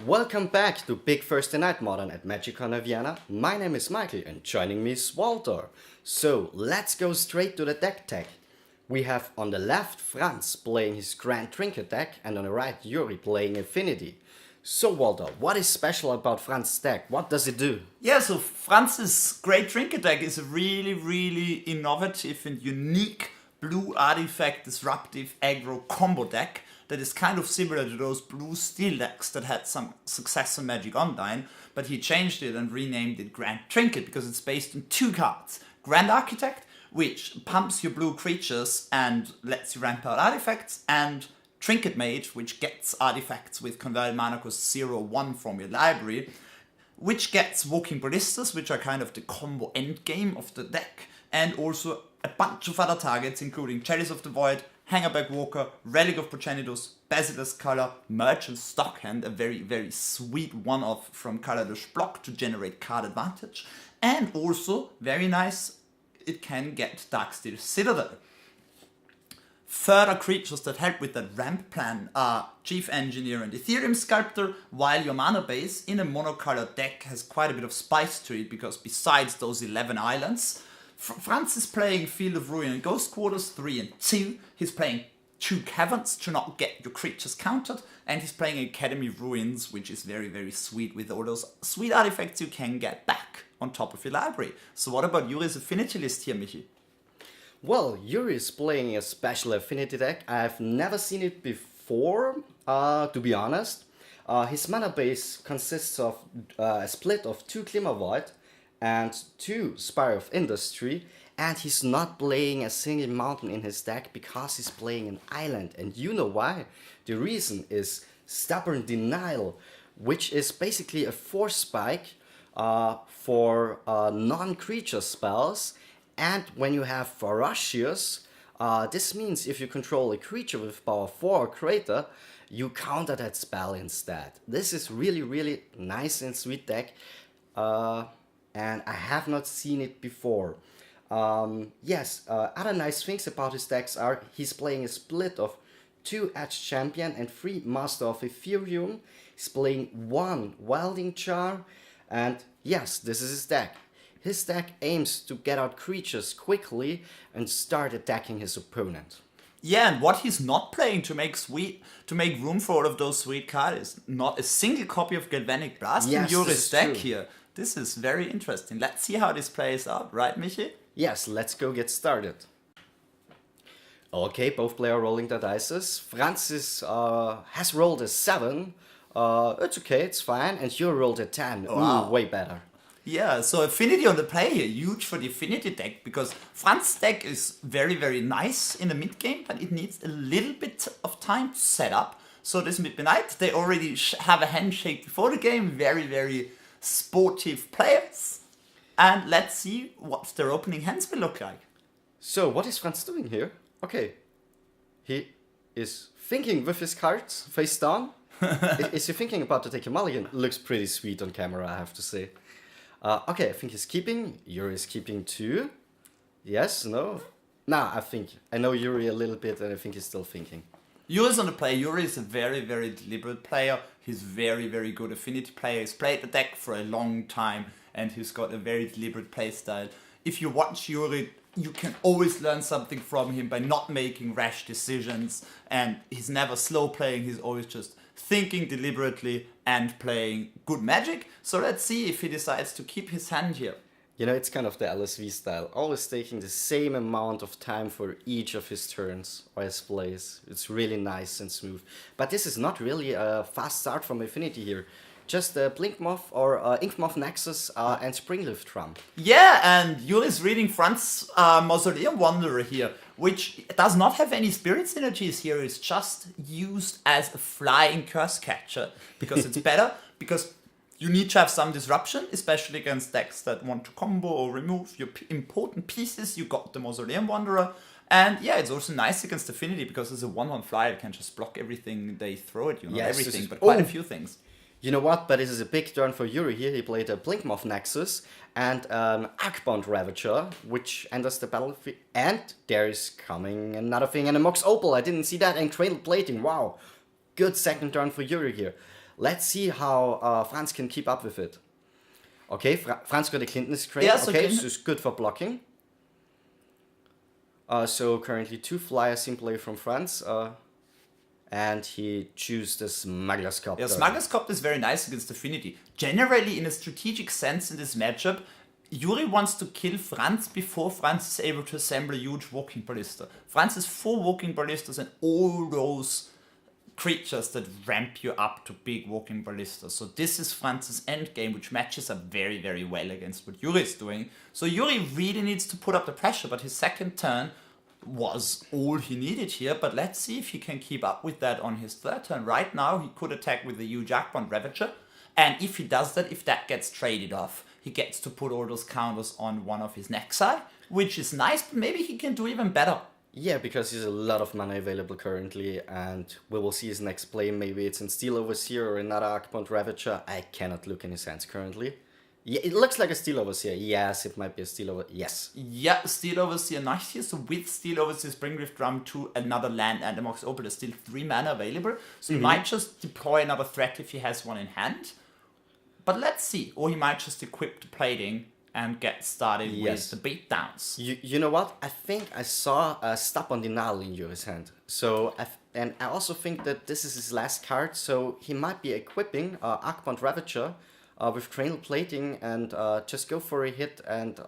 Welcome back to Big Thursday Night Modern at Magicon Vienna. My name is Michael and joining me is Walter. So let's go straight to the deck tech. We have on the left Franz playing his Grand Trinket deck and on the right Yuri playing Affinity. So Walter, what is special about Franz's deck? What does it do? Yeah, so Franz's Great Trinket deck is a really innovative and unique blue artifact disruptive aggro combo deck that is kind of similar to those blue steel decks that had some success on Magic Online, but he changed it and renamed it Grand Trinket because it's based on two cards. Grand Architect, which pumps your blue creatures and lets you ramp out artifacts, and Trinket Mage, which gets artifacts with converted mana cost 0/1 from your library, which gets Walking Ballistas, which are kind of the combo endgame of the deck, and also a bunch of other targets, including Chalice of the Void, Hangerback Walker, Relic of Progenitus, Basilisk Color, Merchant Stockhand, a very sweet one-off from Kaladesh block to generate card advantage, and also, very nice, it can get Darksteel Citadel. Further creatures that help with that ramp plan are Chief Engineer and Ethereum Sculptor, while your mana base in a monocolored deck has quite a bit of spice to it, because besides those 11 islands, Franz is playing Field of Ruin and Ghost Quarters 3 and 2, he's playing 2 Caverns to not get your creatures countered, and he's playing Academy Ruins, which is very sweet with all those sweet artifacts you can get back on top of your library. So what about Yuri's Affinity list here, Michi? Well, Yuri is playing a special Affinity deck. I've never seen it before, to be honest. His mana base consists of a split of 2 Glimmer Void and 2 Spire of Industry, and he's not playing a single mountain in his deck because he's playing an island. And you know why? The reason is Stubborn Denial, which is basically a force spike for non-creature spells. And when you have Ferocious, this means if you control a creature with power 4 or greater, you counter that spell instead. This is really nice and sweet deck, and I have not seen it before. Other nice things about his decks are he's playing a split of 2 Edge Champion and 3 Master of Ethereum. He's playing 1 Welding Jar, and yes, this is his deck. His deck aims to get out creatures quickly and start attacking his opponent. Yeah, and what he's not playing to make room for all of those sweet cards is not a single copy of Galvanic Blast in Yuri's deck here. This is very interesting. Let's see how this plays out, right, Michi? Yes, let's go get started. Okay, both players rolling their dices. Francis has rolled a 7. It's okay, it's fine. And you rolled a 10. Wow. Ooh, way better. Yeah, so Affinity on the play here, huge for the Affinity deck, because Franz's deck is very nice in the mid game, but it needs a little bit of time to set up. So this midnight, they already have a handshake before the game, very sportive players. And let's see what their opening hands will look like. So, what is Franz doing here? Okay, he is thinking with his cards, face down. Is he thinking about to take a mulligan? Looks pretty sweet on camera, I have to say. Okay, I think he's keeping. Yuri is keeping too. Yes, no? Nah, I know Yuri a little bit and I think he's still thinking. Yuri's on the play. Yuri is a very deliberate player. He's very good Affinity player. He's played the deck for a long time and he's got a very deliberate play style. If you watch Yuri, you can always learn something from him by not making rash decisions, and he's never slow playing, he's always just thinking deliberately and playing good Magic. So let's see if he decides to keep his hand here. You know, it's kind of the LSV style, always taking the same amount of time for each of his turns or his plays. It's really nice and smooth. But this is not really a fast start from Affinity here. Just Blinkmoth or Inkmoth Nexus and Springleaf Drum. Yeah, and Yuri's reading Franz's Mausoleum Wanderer here, which does not have any spirit synergies here. It's just used as a flying curse catcher because it's better, because you need to have some disruption, especially against decks that want to combo or remove your important pieces. You got the Mausoleum Wanderer. And yeah, it's also nice against Affinity because it's a 1/1 flyer. It can just block everything they throw at you. Not Yes, everything, but quite a few things. You know what, but this is a big turn for Yuri here. He played a Blinkmoth Nexus and Arcbound Ravager, which enters the battlefield. And there is coming another thing, and a Mox Opal. I didn't see that, and Cradle Plating. Wow, good second turn for Yuri here. Let's see how Franz can keep up with it. Okay, Franz got a Clinton's crane. Yeah, so okay, Clinton- so it's good for blocking. So currently 2 flyers in play from Franz. And he chooses the Smuggler's Copter. Yeah, Smuggler's Copter is very nice against Affinity. Generally, in a strategic sense in this matchup, Yuri wants to kill Franz before Franz is able to assemble a huge walking ballista. Franz has 4 walking ballistas and all those creatures that ramp you up to big walking ballistas. So this is Franz's endgame, which matches up very, very well against what Yuri is doing. So Yuri really needs to put up the pressure, but his second turn was all he needed here. But let's see if he can keep up with that on his third turn. Right now, he could attack with the huge Akbond Ravager. And if he does that, if that gets traded off, he gets to put all those counters on one of his Nexi, which is nice, but maybe he can do even better. Yeah, because there's a lot of mana available currently, and we will see his next play. Maybe it's in Steel Overseer or another Akbond Ravager. I cannot look in his hands currently. Yeah, it looks like a Steel Overseer. Yes, it might be a Steel Overseer. Yes. Yeah, Steel Overseer nice here. So with Steel Overseer, Springrift Drum to another land and a Mox Opal, there's still 3 mana available. So he might just deploy another threat if he has one in hand. But let's see. Or he might just equip the plating and get started with the beatdowns. You know what? I think I saw a Stubborn Denial in Yuri's hand. So, and I also think that this is his last card, so he might be equipping Akbond Ravager with Cranial Plating and just go for a hit and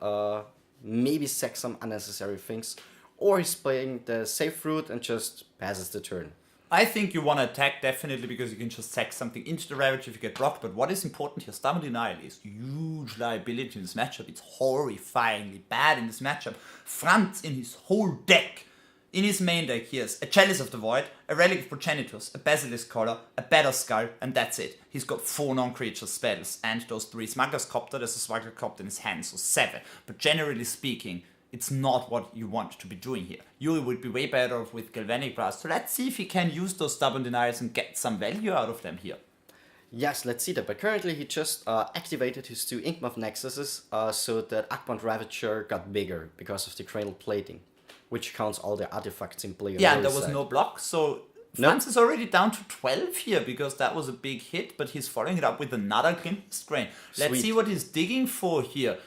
maybe sack some unnecessary things. Or he's playing the safe route and just passes the turn. I think you want to attack definitely because you can just sack something into the Ravager if you get blocked. But what is important here, Stubborn Denial is huge liability in this matchup. It's horrifyingly bad in this matchup. Franz in his whole deck, in his main deck, he has a Chalice of the Void, a Relic of Progenitors, a Basilisk Collar, a Better Skull, and that's it. He's got 4 non-creature spells and those 3 Smuggler's Copter. There's a Smuggler's Copter in his hand, so 7. But generally speaking, it's not what you want to be doing here. Yuri would be way better off with Galvanic Blast. So let's see if he can use those Stubborn Denials and get some value out of them here. Yes, let's see that. But currently he just activated his 2 Inkmoth Nexuses so that Akbond Ravager got bigger because of the Cranial Plating, which counts all the artifacts in play. Yeah, and there was no block, so Franz is already down to 12 here because that was a big hit, but he's following it up with another Clinton's Grain. Let's see what he's digging for here.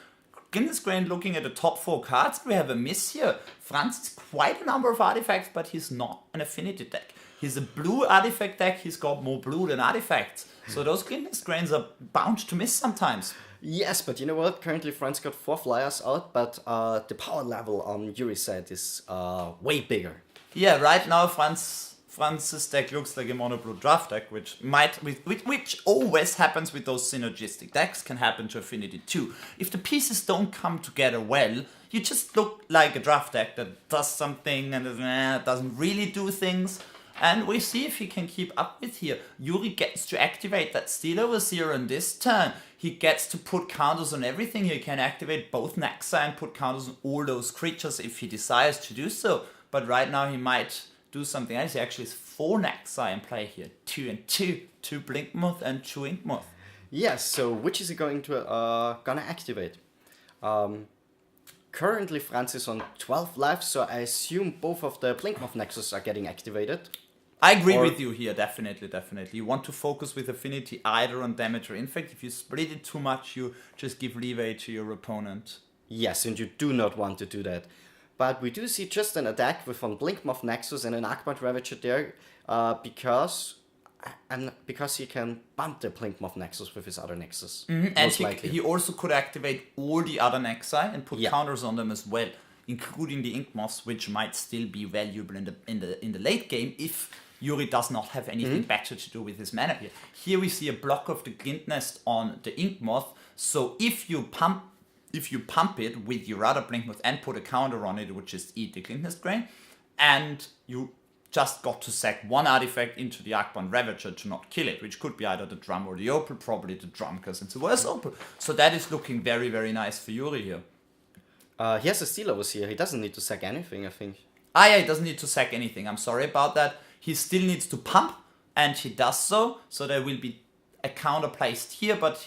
Clinton's Grain looking at the top 4 cards. We have a miss here. Franz has quite a number of artifacts, but he's not an Affinity deck. He's a blue artifact deck. He's got more blue than artifacts. So those Clinton's Grains are bound to miss sometimes. Yes, but you know what? Currently Franz got 4 flyers out, but the power level on Yuri's side is way bigger. Yeah, right now Franz's deck looks like a mono blue draft deck, which always happens with those synergistic decks, can happen to Affinity too. If the pieces don't come together well, you just look like a draft deck that does something and doesn't really do things. And we see if he can keep up with here. Yuri gets to activate that Steel Overseer on this turn. He gets to put counters on everything. He can activate both Nexi and put counters on all those creatures if he desires to do so. But right now he might do something else. He actually has 4 Nexi in play here. 2 and 2. 2 Blinkmoth and 2 Inkmoth. Yes, so which is he going to gonna activate? Currently Franz is on 12 lives, so I assume both of the Blinkmoth Nexus are getting activated. I agree with you here, definitely. You want to focus with Affinity either on damage or infect. If you split it too much, you just give leeway to your opponent. Yes, and you do not want to do that. But we do see just an attack with one Blinkmoth Nexus and an Akbond Ravager there, because he can bump the Blinkmoth Nexus with his other Nexus. And he also could activate all the other Nexi and put counters on them as well, including the Inkmoths, which might still be valuable in the late game if Yuri does not have anything better to do with his mana here. Here we see a block of the Glint Nest on the Inkmoth, so if you pump it with your other Blinkmoth and put a counter on it, it would just eat the Glint Nest Grain, and you just got to sack 1 artifact into the Akbond Ravager to not kill it, which could be either the Drum or the Opal, probably the Drum because it's a worse Opal. So that is looking very, very nice for Yuri here. He has a Steel Overseer. He doesn't need to sack anything, I think. Yeah, he doesn't need to sack anything. I'm sorry about that. He still needs to pump, and he does so. So there will be a counter placed here, but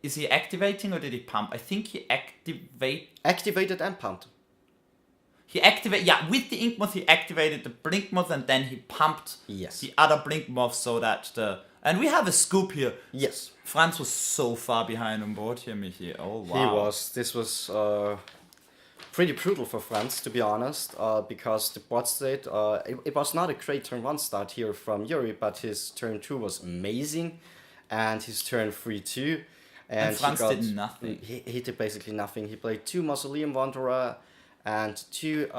is he activating or did he pump? I think he activated and pumped. With the Inkmoth he activated the Blinkmoth and then he pumped the other Blinkmoth so that the And we have a scoop here. Yes. Franz was so far behind on board here, Michi. Oh, wow. He was. This was pretty brutal for Franz, to be honest, because the board state, it was not a great turn 1 start here from Yuri, but his turn 2 was amazing, and his turn 3 too. And Franz did nothing. He did basically nothing. He played 2 Mausoleum Wanderer and 2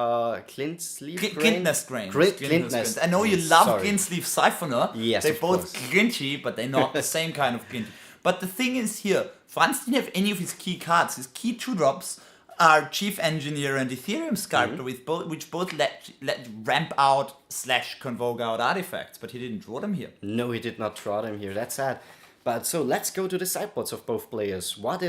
Clint's Leaf Glintness Grain. Glintness. I know you love Glint's Leaf Siphoner. Yes, they're of both course. Glinty, but they're not the same kind of Glinty. But the thing is here, Franz didn't have any of his key cards. His key 2-drops are Chief Engineer and Ethereum Sculptor, which both let ramp out / convoke out artifacts, but he didn't draw them here. No, he did not draw them here. That's sad. But so let's go to the sideboards of both players. What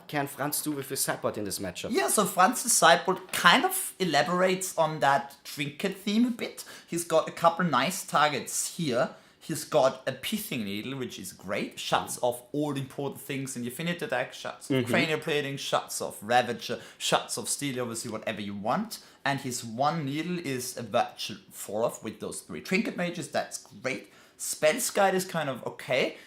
can Franz do with his sideboard in this matchup? Yeah, so Franz's sideboard kind of elaborates on that Trinket theme a bit. He's got a couple nice targets here. He's got a Pithing Needle, which is great. Shuts off all the important things in the Affinity deck. Shuts off Cranial Plating, shuts off Ravager, shuts off Steel, obviously whatever you want. And his 1 needle is a virtual 4-off with those 3 Trinket Mages. That's great. Spell's Guide is kind of okay.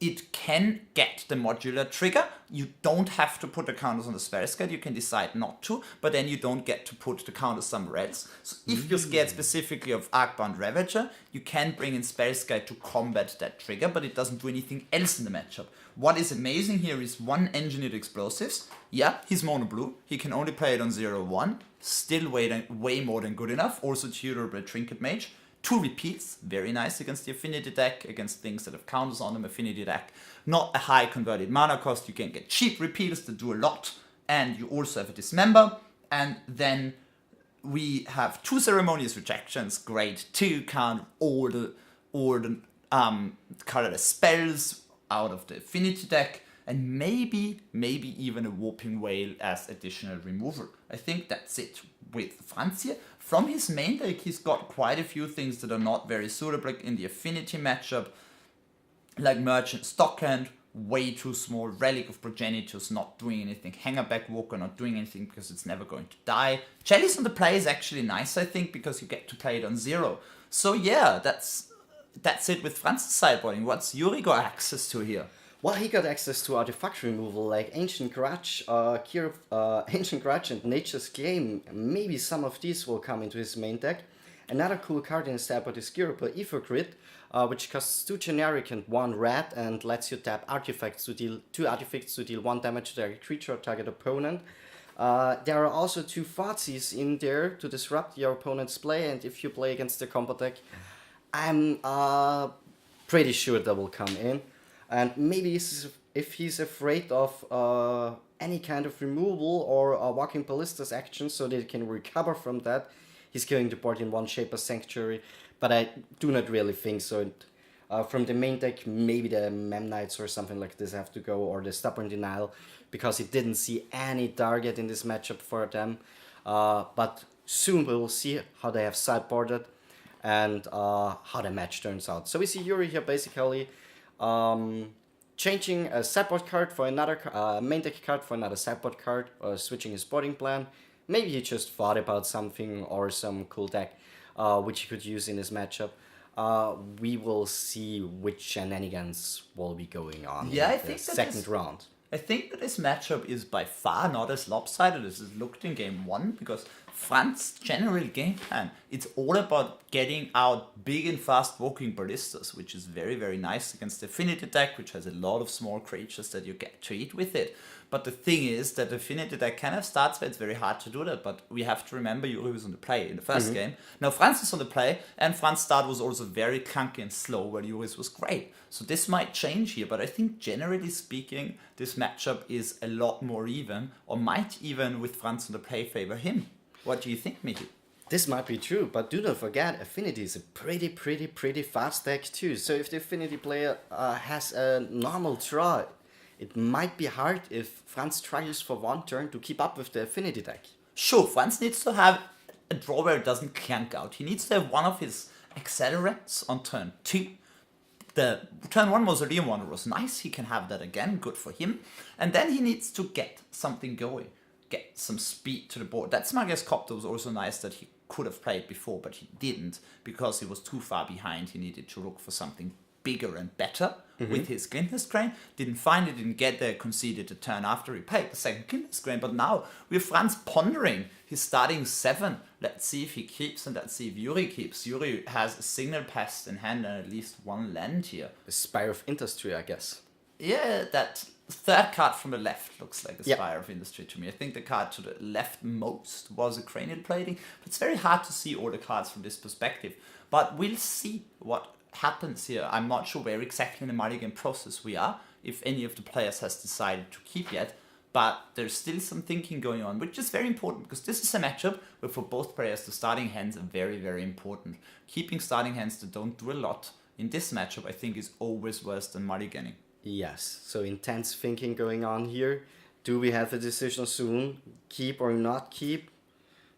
It can get the modular trigger. You don't have to put the counters on the Spell's Guide. You can decide not to, but then you don't get to put the counters somewhere else. So if you're scared specifically of Arcbound Ravager, you can bring in Spell's Guide to combat that trigger, but it doesn't do anything else in the matchup. What is amazing here is 1 Engineered Explosives. Yeah, he's mono blue. He can only play it on 0/1. Still way more than good enough. Also tutorable Trinket Mage. 2 repeats, very nice against the Affinity deck, against things that have counters on them. Affinity deck, not a high converted mana cost. You can get cheap repeaters that do a lot, and you also have a Dismember. And then we have 2 Ceremonious Rejections, grade 2, count all the colorless spells out of the Affinity deck, and maybe even a Warping Whale as additional removal. I think that's it with Franz here. From his main deck, he's got quite a few things that are not very suitable, like in the Affinity matchup, like Merchant Stockhand, way too small, Relic of Progenitors, not doing anything, Hangerback Walker, not doing anything because it's never going to die. Chalice on the play is actually nice, I think, because you get to play it on 0. So yeah, that's it with Franz's sideboarding. What's Yuri got access to here? Well, he got access to artifact removal like Ancient Grudge, Ancient Grudge and Nature's Claim. Maybe some of these will come into his main deck. Another cool card in his sideboard is Curable Ether Grid, which costs 2 generic and 1 red and lets you tap artifacts to deal 2 artifacts to deal 1 damage to target creature or target opponent. There are also 2 Fazis in there to disrupt your opponent's play, and if you play against the combo deck, I'm pretty sure that will come in. And maybe if he's afraid of any kind of removal or Walking Ballista's action so that he can recover from that, he's going to board in 1 Shaper Sanctuary. But I do not really think so. From the main deck, maybe the Mem Knights or something like this have to go, or the Stubborn Denial, because he didn't see any target in this matchup for them. But soon we will see how they have sideboarded and how the match turns out. So we see Yuri here basically changing a sideboard card for another main deck card for another sideboard card, or switching his boarding plan. Maybe he just thought about something or some cool deck which he could use in this matchup. We will see which shenanigans will be going on in the second round. I think that this matchup is by far not as lopsided as it looked in game 1, because Franz's general game plan, it's all about getting out big and fast walking ballistas, which is very, very nice against the Affinity deck, which has a lot of small creatures that you get to eat with it. But the thing is that the Affinity deck kind of starts where it's very hard to do that, but we have to remember Yuri was on the play in the first game. Now Franz is on the play, and Franz's start was also very clunky and slow, while Yuri's was great. So this might change here, but I think generally speaking, this matchup is a lot more even, or might even, with Franz on the play, favor him. What do you think, Mickey? This might be true, but do not forget, Affinity is a pretty fast deck too. So if the Affinity player has a normal draw, it might be hard if Franz struggles for 1 turn to keep up with the Affinity deck. Sure, Franz needs to have a draw where it doesn't clank out. He needs to have one of his accelerants on turn 2. The turn 1 Mausoleum Wanderer was nice, he can have that again, good for him. And then he needs to get something going, get some speed to the board. That Smuggler's Copter was also nice, that he could have played before, but he didn't because he was too far behind. He needed to look for something bigger and better with his Kundegraber. Didn't find it, didn't get there, conceded a turn after he played the second Kundegraber. But now we have Franz pondering his starting 7. Let's see if he keeps and let's see if Yuri keeps. Yuri has a signal pest in hand and at least one land here. A Spire of Industry, I guess. Yeah, that third card from the left looks like a Spire of Industry to me. I think the card to the left most was a cranial plating, but it's very hard to see all the cards from this perspective. But we'll see what happens here. I'm not sure where exactly in the mulligan process we are, if any of the players has decided to keep yet, but there's still some thinking going on, which is very important because this is a matchup where for both players the starting hands are very, very important. Keeping starting hands that don't do a lot in this matchup I think is always worse than mulliganing. Yes, so intense thinking going on here. Do we have a decision soon? Keep or not keep?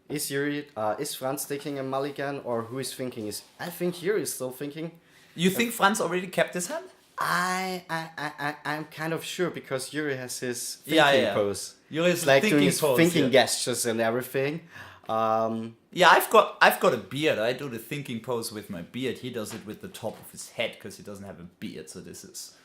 Is Franz taking a mulligan, or who is thinking? I think Yuri is still thinking. You think Franz already kept his hand? I'm kind of sure because Yuri has his thinking pose. Yuri is like thinking doing his pose, thinking gestures and everything. Yeah, I've got a beard. I do the thinking pose with my beard. He does it with the top of his head because he doesn't have a beard. So this is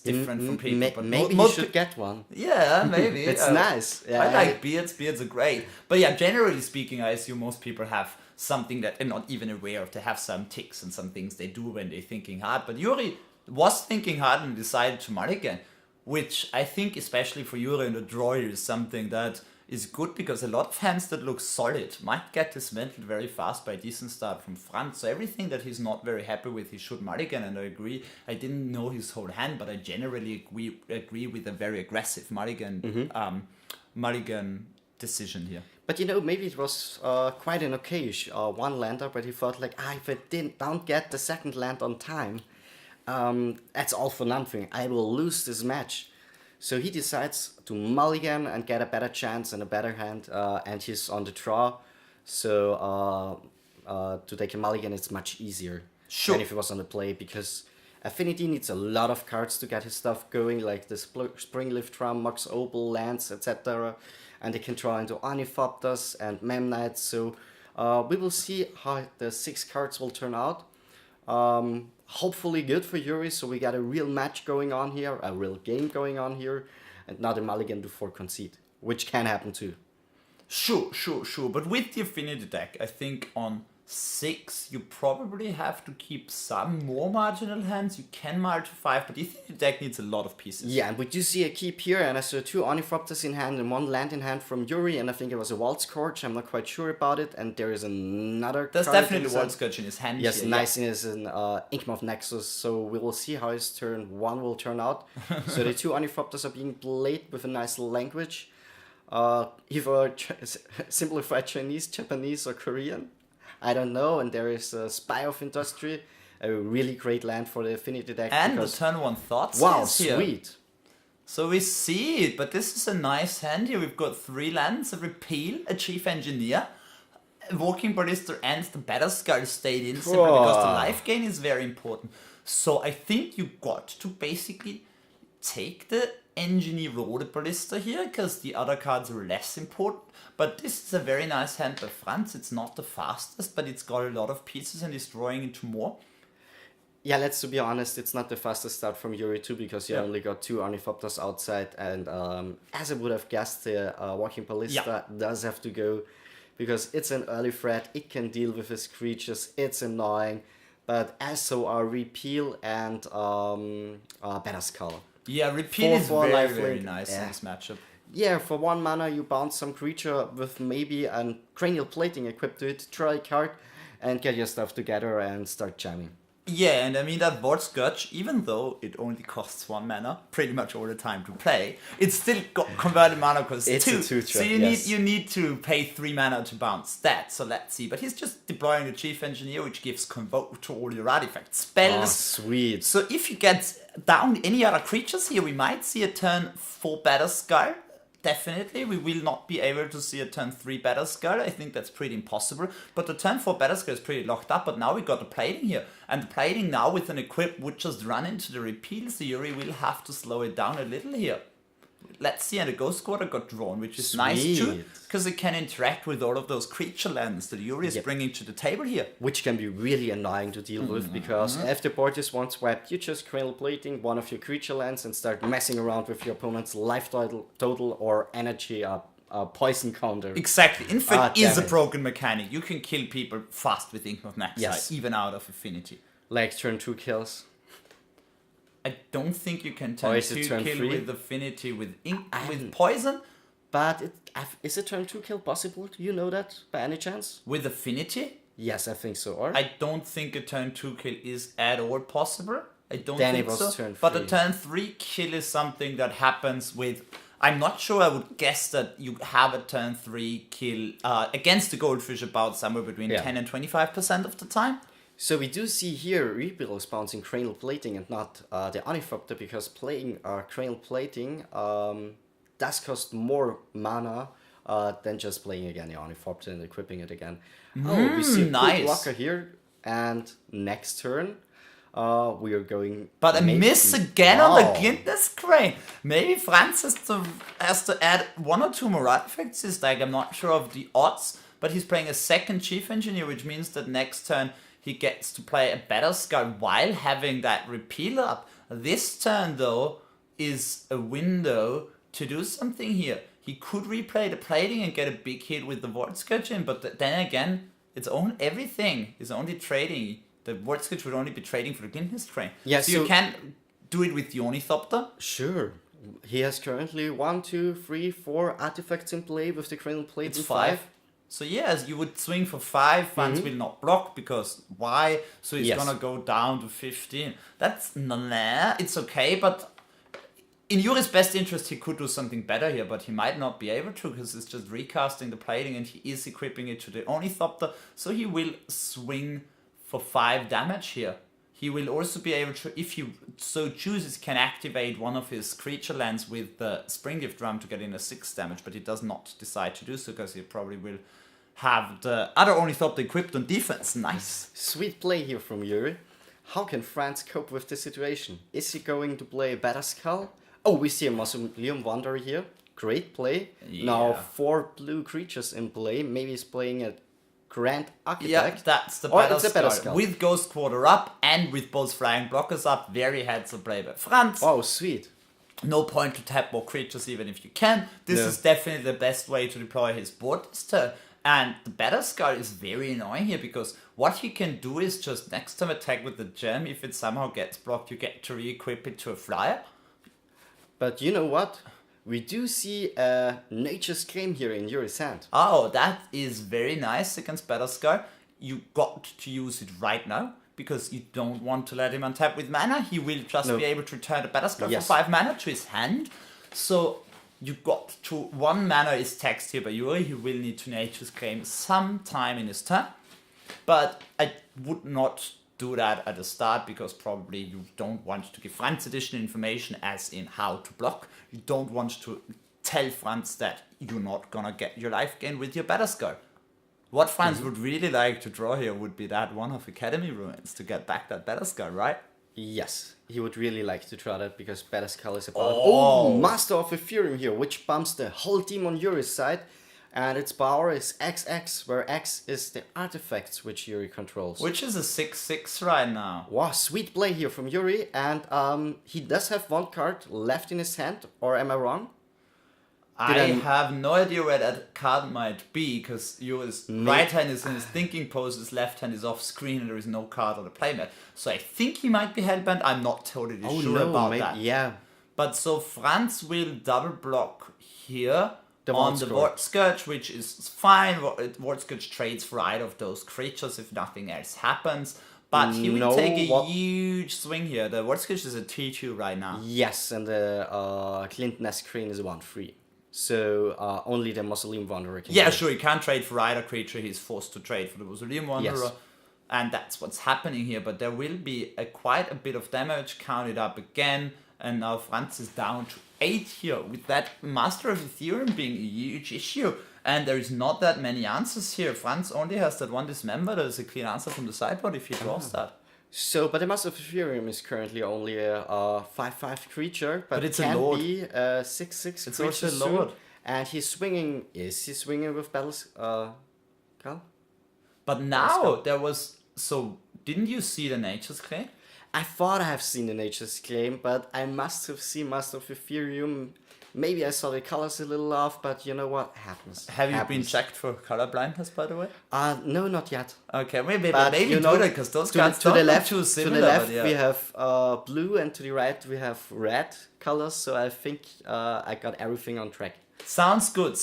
different from people. But maybe you should get one. Yeah, maybe. It's nice. Yeah, I like beards. Beards are great. But yeah, generally speaking, I assume most people have something that they're not even aware of. They have some tics and some things they do when they're thinking hard. But Yuri was thinking hard and decided to mulligan, which I think, especially for Yuri in the draw, is something that is good because a lot of hands that look solid might get dismantled very fast by a decent start from Franz. So everything that he's not very happy with, he should mulligan, and I agree. I didn't know his whole hand, but I generally agree with a very aggressive mulligan decision here. But maybe it was quite an occasion, one lander, but he felt like, if I don't get the second land on time, that's all for nothing. I will lose this match. So he decides to mulligan and get a better chance and a better hand, and he's on the draw. So to take a mulligan, it's much easier than if he was on the play, because Affinity needs a lot of cards to get his stuff going, like the Springleaf Drum, Mox Opal, Lance, etc. And they can draw into Ornithopters and Memnites. So we will see how the 6 cards will turn out. Hopefully good for Yuri, so we got a real match going on here, a real game going on here, and not a mulligan before concede, which can happen too. Sure. But with the Affinity deck, I think on 6, you probably have to keep some more marginal hands. You can march to 5, but the Affinity deck needs a lot of pieces. Yeah, and we do see a keep here, and I saw 2 Ornithopters in hand and 1 land in hand from Yuri, and I think it was a Wild Scourge. I'm not quite sure about it, and there is another There's card definitely a Wild Scourge in his hand. Yes, here, nice in his Inkmoth Nexus, so we will see how his turn 1 will turn out. So the 2 Ornithopters are being played with a nice language. Either simplified Chinese, Japanese, or Korean. I don't know, and there is a Spire of Industry, a really great land for the Affinity deck. And the turn 1 Thoughts wow, is here. Sweet. So we see it, but this is a nice hand here. We've got 3 lands, a Repeal, a Chief Engineer, a Walking Ballista, and the Batterskull stayed in simply because the life gain is very important. So I think you got to basically take the Engineer roll the Ballista here, because the other cards are less important. But this is a very nice hand by Franz. It's not the fastest, but it's got a lot of pieces and is drawing into more. Yeah, let's be honest, it's not the fastest start from Yuri too, because you only got 2 Ornithopters outside, and as I would have guessed, the Walking Ballista does have to go, because it's an early threat, it can deal with his creatures, it's annoying, but as so are Repeal and Batterskull. Yeah, Repeal is very nice in this matchup. Yeah, for 1 mana you bounce some creature with maybe a Cranial Plating equipped to it, draw a card, and get your stuff together and start jamming. Yeah, and I mean that Wild Scourge, even though it only costs 1 mana pretty much all the time to play, it's still got converted mana cost 2. It's a 2-drop, so you need to pay 3 mana to bounce that. So let's see. But he's just deploying the Chief Engineer, which gives Convoke to all your artifact spells. Oh, sweet. So if you get down any other creatures here, we might see a turn 4 Batterskull. Definitely, we will not be able to see a turn 3 Batterskull. I think that's pretty impossible. But the turn 4 Batterskull is pretty locked up. But now we got the plating here. And the plating now with an equip would just run into the Repeal. So Yuri will have to slow it down a little here. let's see, and the Ghost Quarter got drawn, which is nice too, Sweet. because it can interact with all of those creature lands that Yuri is Yep. bringing to the table here. Which can be really annoying to deal with, because if the board is one swept, you just Cranial Plating one of your creature lands and start messing around with your opponent's life total or energy poison counter. Exactly. Infect is damn a it. broken mechanic. You can kill people fast with Ink of Next Yes. even out of Affinity. Like turn 2 kills. I don't think you can Or turn is it 2 turn kill 3? with Affinity with with poison. But is a turn 2 kill possible? Do you know that by any chance? With Affinity, Yes, I think so. Or I don't think a turn 2 kill is at all possible. I don't Then it think was so. turn But a 3. turn 3 kill is something that happens with. I'm not sure. I would guess that you have a turn 3 kill against the Goldfish about somewhere between Yeah. 10 and 25% of the time. So we do see here Rebuild is bouncing Cranial Plating and not the Ornithopter, because playing Cranial Plating does cost more mana than just playing again the Ornithopter and equipping it again. We see a cool nice. blocker here, and next turn we are going... But a maybe- miss again on the Wow. Glintness Crane. Maybe Franz has to add 1 or 2 more artifacts. It's like, I'm not sure of the odds, but he's playing a second Chief Engineer, which means that next turn he gets to play a Battle Skull while having that repeal up. This turn, though, is a window to do something here. He could replay the plating and get a big hit with the Ward Scourge in, but then again, it's only everything is only trading. The Ward Scourge would only be trading for the Glintness Crane. Yeah, so so- you can do it with the Ornithopter. Sure. He has currently 1, 2, 3, 4 artifacts in play with the Cranial Plating. It's 5. So yes, you would swing for 5. Franz will not block because why? So he's Yes. gonna go down to 15. That's it's okay, but in Yuri's best interest, he could do something better here, but he might not be able to because it's just recasting the plating and he is equipping it to the Ornithopter. So he will swing for 5 damage here. He will also be able to, if he so chooses, can activate one of his creature lands with the Spring Gift Drum to get in a 6 damage, but he does not decide to do so because he probably will have the other Ornithopter equipped on defense. Nice. Sweet play here from Yuri. How can Franz cope with this situation? Is he going to play a Battle Skull? Oh, we see a Mausoleum Wanderer here. Great play. Now Yeah. 4 blue creatures in play. Maybe he's playing a Grand Yeah, Architect. that's the Or Battle it's a Battle Skull. Skull. With Ghost Quarter up and with both flying blockers up. Very handsome play by Franz. Oh, sweet. No point to tap more creatures even if you can. This No. is definitely the best way to deploy his board this turn. And the Battle Skull is very annoying here because what he can do is just next time attack with the gem. If it somehow gets blocked, you get to re-equip it to a flyer. But you know what? We do see a Nature's Claim here in Yuri's hand. Oh, that is very nice against Battle Skull. You got to use it right now because you don't want to let him untap with mana. He will just No. be able to return the Battle Skull Yes. for 5 mana to his hand. So you got to 1 mana is taxed here by Yuri. He will need to Nature's Claim sometime in his turn. But I would not do that at the start because probably you don't want to give Franz additional information as in how to block. You don't want to tell Franz that you're not gonna get your life gain with your Battle Skull. What Franz would really like to draw here would be that one of Academy Ruins to get back that Battle Skull, right? Yes, he would really like to try that because Battle Skull is about... Oh. Oh, Master of Ethereum here, which bumps the whole team on Yuri's side. And its power is XX, where X is the artifacts which Yuri controls. Which is a 6/6 right now. Wow, sweet play here from Yuri. And he does have 1 card left in his hand, or am I wrong? I I- have no idea where that card might be because Yuri's right hand is in his thinking pose, his left hand is off screen, and there is no card on the playmat. So I think he might be hellbent. I'm not totally sure about maybe, that. yeah. But so Franz will double block here The on Ward the Scourge. Ward Scourge, which is fine. Ward Scourge trades for either of those creatures if nothing else happens. But he will No, take a what- huge swing here. The Ward Scourge is a 2/2 right now. Yes, and the Clint Ness Crane is a 1/3. So only the Mausoleum Wanderer can Yeah, do it. sure, he can't trade for either creature. He's forced to trade for the Mausoleum Wanderer. Yes. And that's what's happening here. But there will be quite a bit of damage counted up again. And now Franz is down to 8 here, with that Master of Ethereum being a huge issue. And there is not that many answers here. Franz only has that 1 Dismember. That is a clean answer from the sideboard if he draws that. So, but the Master of Ethereum is currently only a 5/5 creature, but it's a can lord. be a 6/6 It's creature also a soon. lord. And he's swinging. Is he swinging with battles? Carl? But now there was, so didn't you see the Nature's Claim? I thought I have seen the Nature's Claim, but I must have seen Master of Ethereum. Maybe I saw the colors a little off, but you know what happens. Have you been Happens. checked for color blindness, by the way? No, not yet. Okay, maybe But maybe you do know, that, because those to, cards to don't the look left, too to similar. the left but yeah. we have blue, and to the right we have red colors. So I think I got everything on track. Sounds good.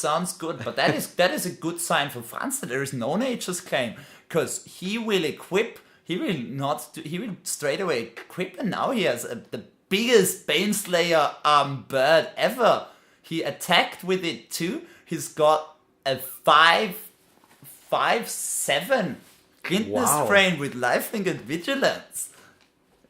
But that is a good sign for France that there is no Nature's Claim, because he will equip. He will straight away equip, and now he has the biggest Baneslayer bird ever. He attacked with it too. He's got a 5/7 Witness Wow. Crane with lifelink and vigilance.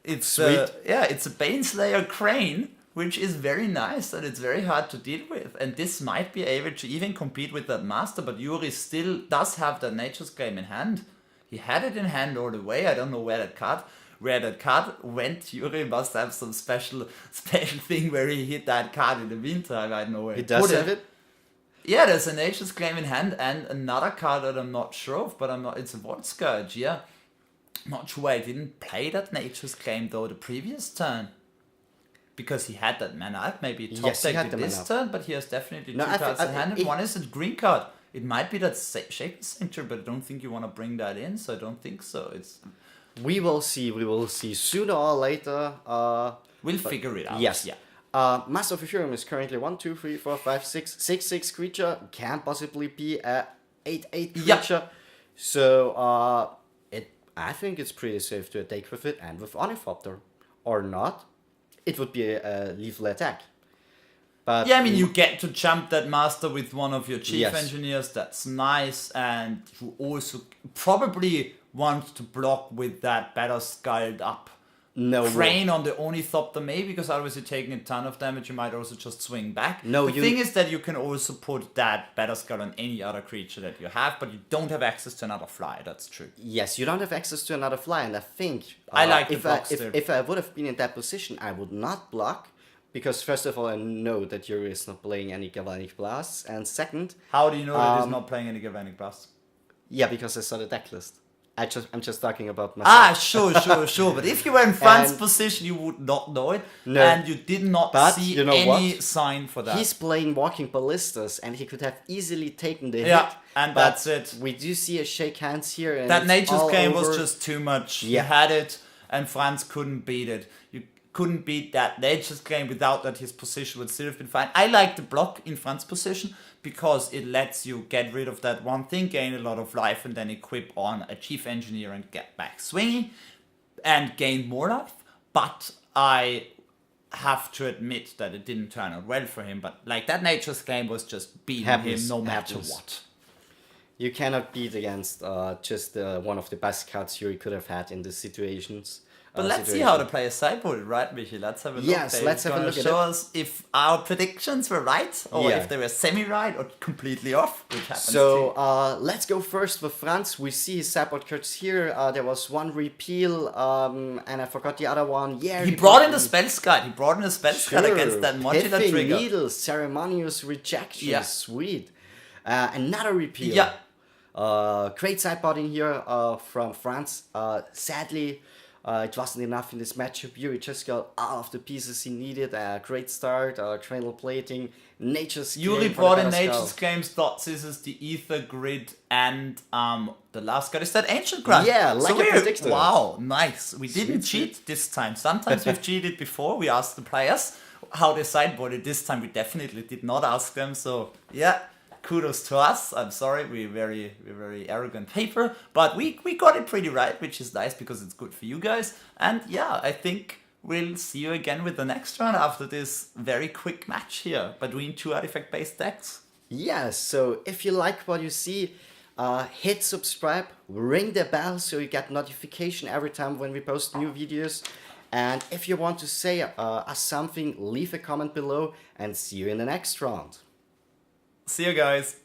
It's Sweet. it's a Baneslayer Crane, which is very nice, and it's very hard to deal with. And this might be able to even compete with that Master, but Yuri still does have that Nature's Claim in hand. He had it in hand all the way. I don't know where that card went. Yuri must have some special thing where he hit that card in the meantime. I don't know where He does put have it. Yeah, there's a Nature's Claim in hand and another card that I'm not sure of, but it's a Vault Scourge, yeah. Not sure why I didn't play that Nature's Claim though the previous turn. Because he had that mana up, maybe top Yes, he deck had with the this mana up. turn, but he has definitely No, two I thi- cards I in thi- hand, and it- one is a green card. It might be that Shape Center, but I don't think you want to bring that in, so I don't think so. We will see. We will see sooner or later. We'll figure it out. Yes. Yeah. Master of Ethereum is currently 1, 2, 3, 4, 5, 6, 6/6 creature. Can't possibly be a 8/8 Yeah. creature. So I think it's pretty safe to attack with it and with Ornithopter. Or not. It would be a lethal attack. But Yeah, I mean, you get to jump that Master with one of your Chief Yes. Engineers. That's nice. And you also probably want to block with that Better Scald up. no Crane on the Ornithopter, maybe, because otherwise you're taking a ton of damage. You might also just swing back. No, the you- thing is that you can also put that Better Scald on any other creature that you have, but you don't have access to another fly. That's true. Yes, you don't have access to another fly, and I think I like the if blocks there. if I would have been in that position, I would not block, because first of all, I know that Yuri is not playing any Galvanic Blasts, and second, How do you know that he's not playing any Galvanic Blast? yeah, because I saw the deck list. I'm just talking about myself. Sure. But if you were in France's And- position, you would not know it. No. And you did not But see you know any what? sign for that. He's playing Walking Ballistas, and he could have easily taken the Yeah, hit. and but that's it. We do see a shake hands here, and That it's Nature's all Claim was over. just too much. Yeah. You had it, and France couldn't beat it. You couldn't beat that Nature's Claim without that. His position would still have been fine. I like the block in France's position because it lets you get rid of that one thing, gain a lot of life, and then equip on a Chief Engineer and get back swinging and gain more life. But I have to admit that it didn't turn out well for him. But like that Nature's Claim was just beating Happens, him no matter happens. what. You cannot beat against just one of the best cards Yuri could have had in these situations. But let's see how to play a sideboard, right, Michi? Let's have a look. Yes, Dave. let's have a Gonna look at show it. us if our predictions were right, or Yeah. if they were semi-right, or completely off, which happens So too. let's go first with Franz. We see his sideboard cards here. There was one repeal, and I forgot the other one. Yeah, He brought in the Spells Guide. He brought in the Spells Guide Sure. against that modular Piffing trigger. Needles, Ceremonious Rejection. Yeah. Sweet. Another repeal. Yeah. Great sideboarding here from France. Sadly, it wasn't enough in this matchup. Yuri just got all of the pieces he needed. Great start, cradle plating, Nature's Yuri Claim for brought the in better Nature's skull. Claims, Dot Scissors, the Ether Grid, and the last card is that Ancient Grant. Yeah, like I we're- predicted. Wow, nice. We didn't Sweet, cheat this time. Sometimes we've cheated before. We asked the players how they sideboarded. This time we definitely did not ask them. So yeah, kudos to us. I'm sorry, we're very arrogant paper, but we got it pretty right, which is nice because it's good for you guys. And yeah, I think we'll see you again with the next round after this very quick match here between two artifact-based decks. Yes, so if you like what you see, hit subscribe, ring the bell so you get notification every time when we post new videos. And if you want to say us something, leave a comment below, and see you in the next round. See you guys.